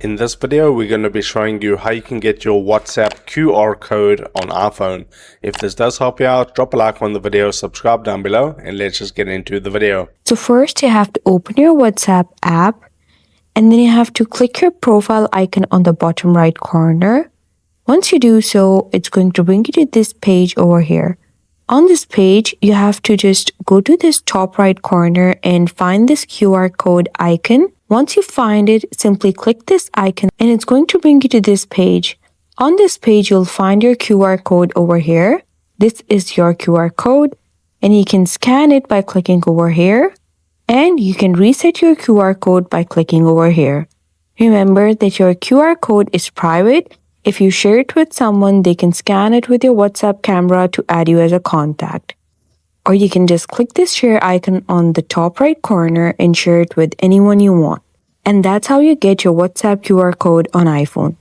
In this video, we're going to be showing you how you can get your WhatsApp QR code on iPhone. If this does help you out, drop a like on the video, subscribe down below, and let's just get into the video. So first you have to open your WhatsApp app, and then you have to click your profile icon on the bottom right corner. Once you do so, it's going to bring you to this page over here. On this page, you have to just go to this top right corner and find this QR code icon. Once you find it, simply click this icon and it's going to bring you to this page. On this page, you'll find your QR code over here. This is your QR code and you can scan it by clicking over here, and you can reset your QR code by clicking over here. Remember that your QR code is private. If you share it with someone, they can scan it with your WhatsApp camera to add you as a contact. Or you can just click this share icon on the top right corner and share it with anyone you want. And that's how you get your WhatsApp QR code on iPhone.